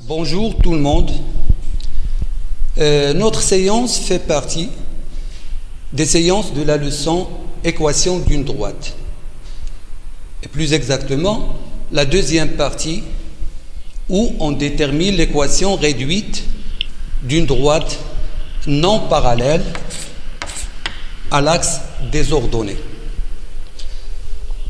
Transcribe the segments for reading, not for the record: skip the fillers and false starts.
Bonjour tout le monde. Notre séance fait partie des séances de la leçon équation d'une droite. Et plus exactement, la deuxième partie où on détermine l'équation réduite d'une droite non parallèle à l'axe des ordonnées.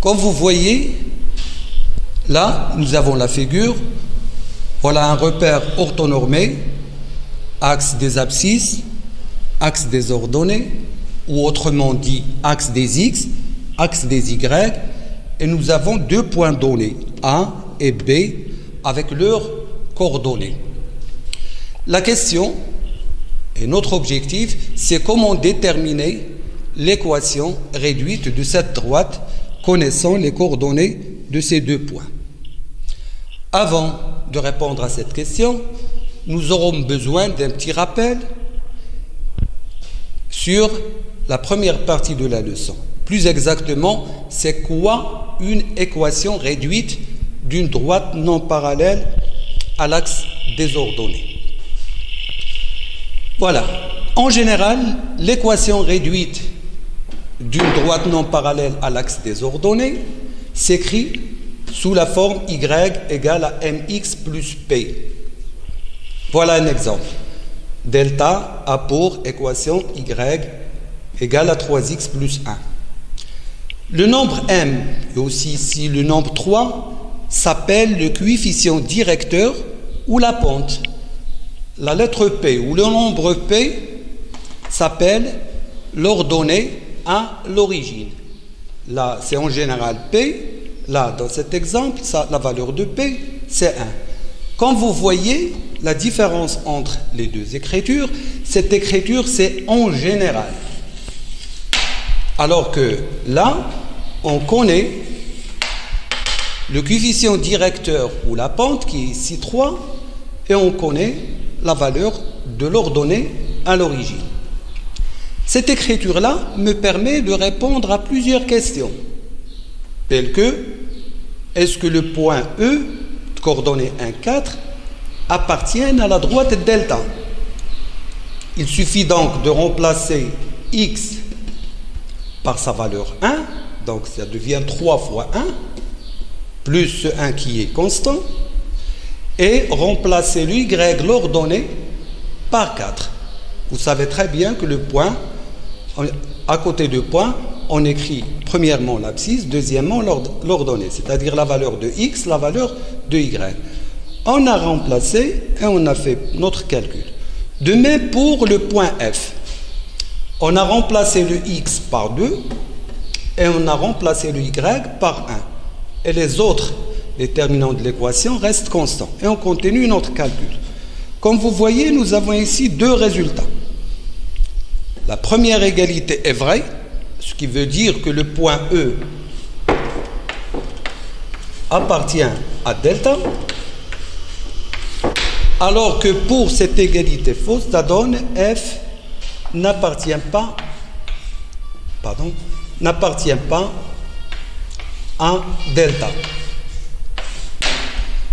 Comme vous voyez, là, nous avons la figure. Voilà un repère orthonormé, axe des abscisses, axe des ordonnées, ou autrement dit, axe des x, axe des y, et nous avons deux points donnés, A et B, avec leurs coordonnées. La question, et notre objectif, c'est comment déterminer l'équation réduite de cette droite, connaissant les coordonnées de ces deux points. Avant de répondre à cette question, nous aurons besoin d'un petit rappel sur la première partie de la leçon. Plus exactement, c'est quoi une équation réduite d'une droite non parallèle à l'axe des ordonnées? Voilà. En général, l'équation réduite d'une droite non parallèle à l'axe des ordonnées s'écrit sous la forme y égale à mx plus p. Voilà un exemple. Delta a pour équation y égale à 3x plus 1. Le nombre m, et aussi ici le nombre 3, s'appelle le coefficient directeur ou la pente. La lettre p ou le nombre p s'appelle l'ordonnée à l'origine. Là, c'est en général p. Là, dans cet exemple, la valeur de P, c'est 1. Quand vous voyez la différence entre les deux écritures, cette écriture, c'est en général. Alors que là, on connaît le coefficient directeur ou la pente, qui est ici 3, et on connaît la valeur de l'ordonnée à l'origine. Cette écriture-là me permet de répondre à plusieurs questions, telles que: est-ce que le point E, coordonnée 1, 4, appartient à la droite delta? Il suffit donc de remplacer x par sa valeur 1, donc ça devient 3 fois 1, plus ce 1 qui est constant, et remplacer le y, l'ordonnée, par 4. Vous savez très bien que le point, à côté de point, on écrit premièrement l'abscisse, deuxièmement l'ordonnée, c'est-à-dire la valeur de x, la valeur de y. On a remplacé et on a fait notre calcul. De même pour le point F. On a remplacé le x par 2 et on a remplacé le y par 1. Et les autres déterminants de l'équation restent constants. Et on continue notre calcul. Comme vous voyez, nous avons ici deux résultats. La première égalité est vraie, ce qui veut dire que le point E appartient à delta, alors que pour cette égalité fausse, ça donne F n'appartient pas à delta.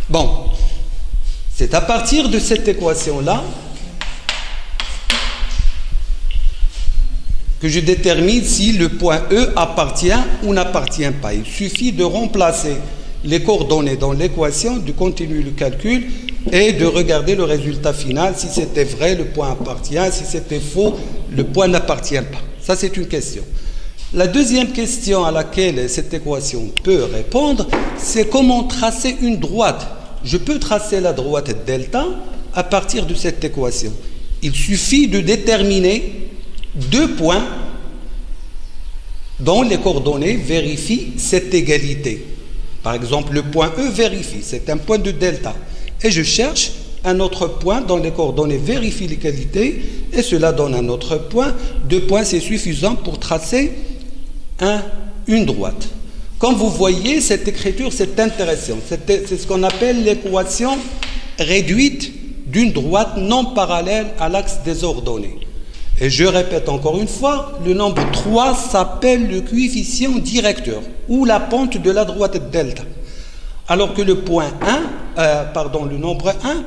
Bon, c'est à partir de cette équation-là que je détermine si le point E appartient ou n'appartient pas. Il suffit de remplacer les coordonnées dans l'équation, de continuer le calcul et de regarder le résultat final. Si c'était vrai, le point appartient. Si c'était faux, le point n'appartient pas. Ça, c'est une question. La deuxième question à laquelle cette équation peut répondre, c'est comment tracer une droite. Je peux tracer la droite delta à partir de cette équation. Il suffit de déterminer deux points dont les coordonnées vérifient cette égalité. Par exemple, le point E vérifie, c'est un point de delta. Et je cherche un autre point dont les coordonnées vérifient l'égalité, et cela donne un autre point. Deux points, c'est suffisant pour tracer une droite. Comme vous voyez, cette écriture, c'est intéressant. C'est ce qu'on appelle l'équation réduite d'une droite non parallèle à l'axe des ordonnées. Et je répète encore une fois, le nombre 3 s'appelle le coefficient directeur ou la pente de la droite delta. Alors que le point 1, le nombre 1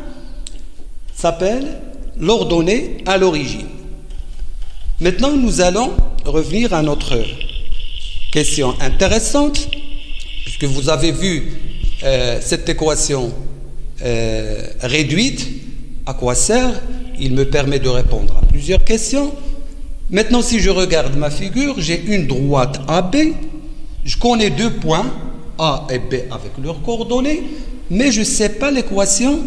s'appelle l'ordonnée à l'origine. Maintenant, nous allons revenir à notre question intéressante, puisque vous avez vu cette équation réduite, à quoi sert? Il me permet de répondre à plusieurs questions. Maintenant, si je regarde ma figure, j'ai une droite AB, je connais deux points, A et B avec leurs coordonnées, mais je ne sais pas l'équation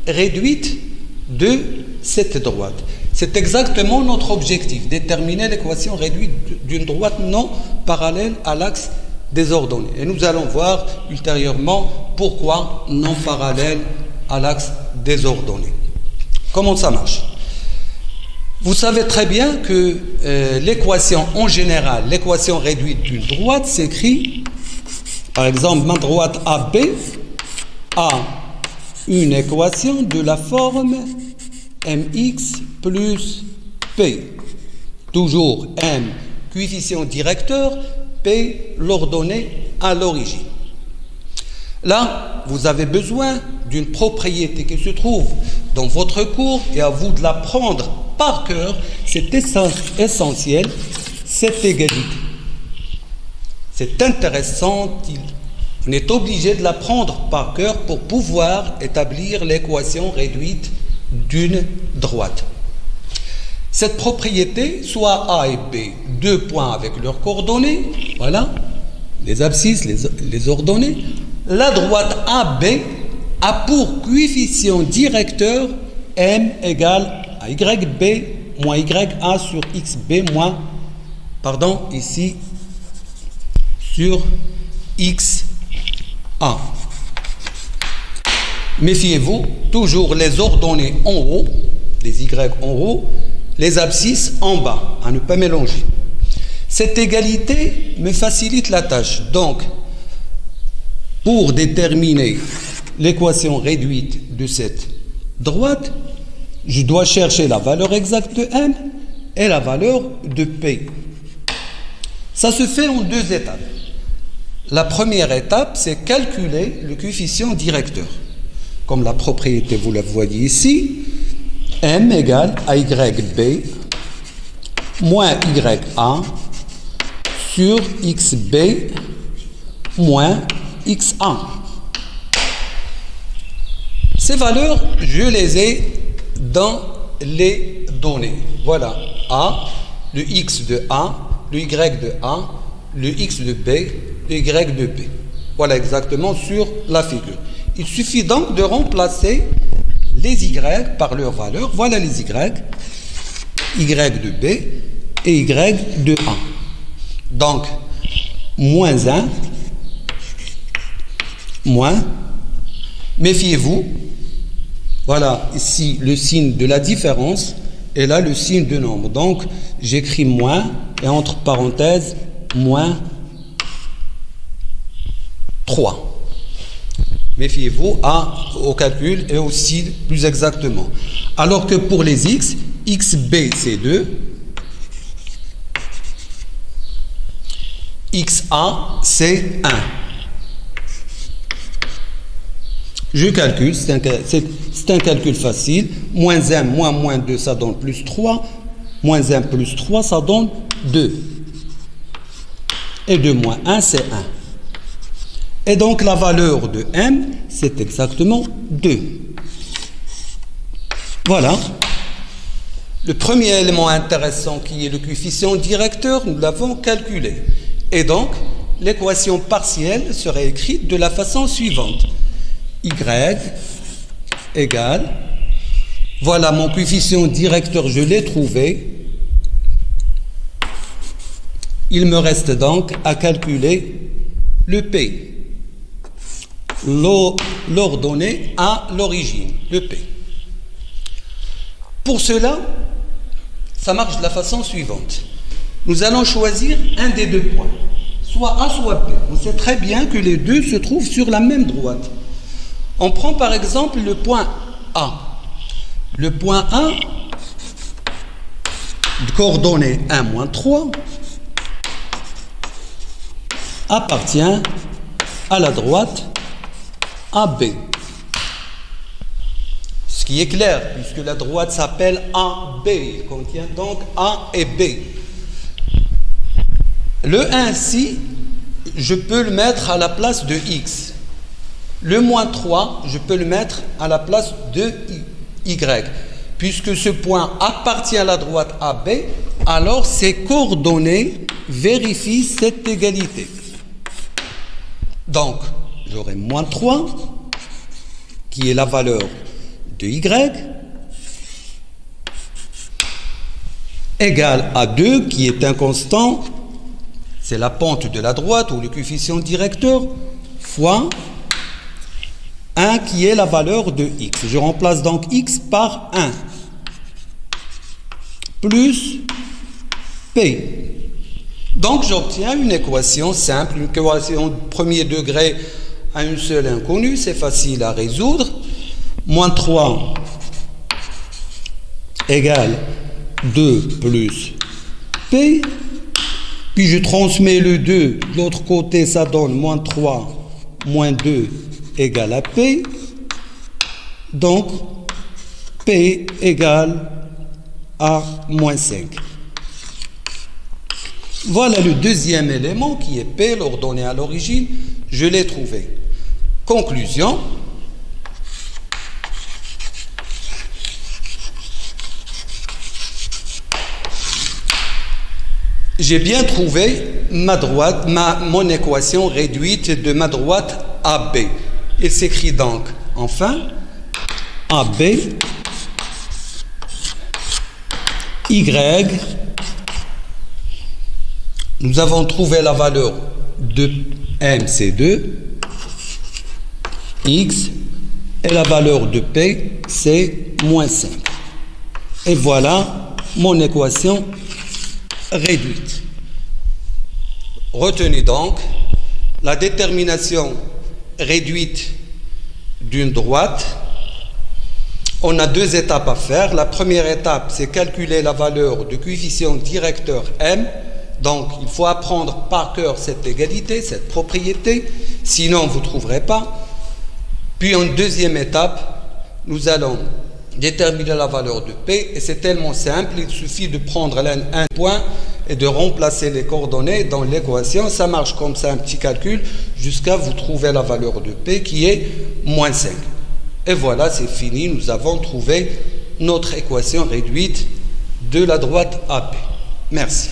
réduite de cette droite. C'est exactement notre objectif, déterminer l'équation réduite d'une droite non parallèle à l'axe des ordonnées. Et nous allons voir ultérieurement pourquoi non parallèle à l'axe des ordonnées. Comment ça marche? Vous savez très bien que l'équation en général, l'équation réduite d'une droite s'écrit, par exemple, ma droite AB a une équation de la forme mx plus p. Toujours m, coefficient directeur, p, l'ordonnée à l'origine. Là, vous avez besoin d'une propriété qui se trouve dans votre cours et à vous de la prendre par cœur. C'est essentiel, cette égalité. C'est intéressant, on est obligé de la prendre par cœur pour pouvoir établir l'équation réduite d'une droite. Cette propriété, soit A et B, deux points avec leurs coordonnées, voilà, les abscisses, les ordonnées. La droite AB a pour coefficient directeur m égale à YB moins YA sur XB moins, ici, sur XA. Méfiez-vous, toujours les ordonnées en haut, les Y en haut, les abscisses en bas, à ne pas mélanger. Cette égalité me facilite la tâche. Donc, pour déterminer l'équation réduite de cette droite, je dois chercher la valeur exacte de m et la valeur de p. Ça se fait en deux étapes. La première étape, c'est calculer le coefficient directeur. Comme la propriété, vous la voyez ici, m égale à YB moins YA sur XB moins XA. Ces valeurs, je les ai dans les données. Voilà, A, le X de A, le Y de A, le X de B, le Y de B. Voilà exactement sur la figure. Il suffit donc de remplacer les Y par leurs valeurs. Voilà les Y, Y de B et Y de A. Donc, moins 1, moins, méfiez-vous, voilà ici le signe de la différence et là le signe de nombre. Donc, j'écris moins et entre parenthèses, moins 3. Méfiez-vous au calcul et aussi plus exactement. Alors que pour les x, xb c'est 2, xa c'est 1. Je calcule, c'est un calcul facile. Moins 1 moins 2, ça donne plus 3. Moins 1 plus 3, ça donne 2. Et 2 moins 1, c'est 1. Et donc la valeur de m, c'est exactement 2. Voilà. Le premier élément intéressant qui est le coefficient directeur, nous l'avons calculé. Et donc, l'équation partielle serait écrite de la façon suivante. Y égale, voilà mon coefficient directeur, je l'ai trouvé. Il me reste donc à calculer le P. L'ordonnée à l'origine, le P. Pour cela, ça marche de la façon suivante. Nous allons choisir un des deux points, soit A, soit B. On sait très bien que les deux se trouvent sur la même droite. On prend par exemple le point A. Le point A, de coordonnées 1 moins 3, appartient à la droite AB. Ce qui est clair, puisque la droite s'appelle AB. Il contient donc A et B. Le 1 ici, je peux le mettre à la place de X. Le moins 3, je peux le mettre à la place de Y. Puisque ce point appartient à la droite AB, alors ces coordonnées vérifient cette égalité. Donc, j'aurai moins 3, qui est la valeur de Y, égale à 2, qui est un constant, c'est la pente de la droite ou le coefficient directeur, fois 1 qui est la valeur de X. Je remplace donc X par 1, plus P. Donc j'obtiens une équation simple, une équation de premier degré à une seule inconnue, c'est facile à résoudre. Moins 3 égale 2 plus P. Puis je transmets le 2, de l'autre côté ça donne moins 3 moins 2 égale à P. Donc P égale à moins 5. Voilà le deuxième élément qui est P, l'ordonnée à l'origine, je l'ai trouvé. Conclusion. J'ai bien trouvé mon équation réduite de ma droite AB. Il s'écrit donc, enfin, AB, Y, nous avons trouvé la valeur de M, c'est 2, X, et la valeur de P, c'est moins 5. Et voilà mon équation réduite. Retenez donc la détermination réduite d'une droite. On a deux étapes à faire. La première étape, c'est calculer la valeur du coefficient directeur M. Donc, il faut apprendre par cœur cette égalité, cette propriété, sinon vous ne trouverez pas. Puis, en deuxième étape, nous allons déterminer la valeur de P, et c'est tellement simple, il suffit de prendre un point et de remplacer les coordonnées dans l'équation. Ça marche comme ça, un petit calcul, jusqu'à vous trouver la valeur de P qui est moins 5. Et voilà, c'est fini, nous avons trouvé notre équation réduite de la droite AP. Merci.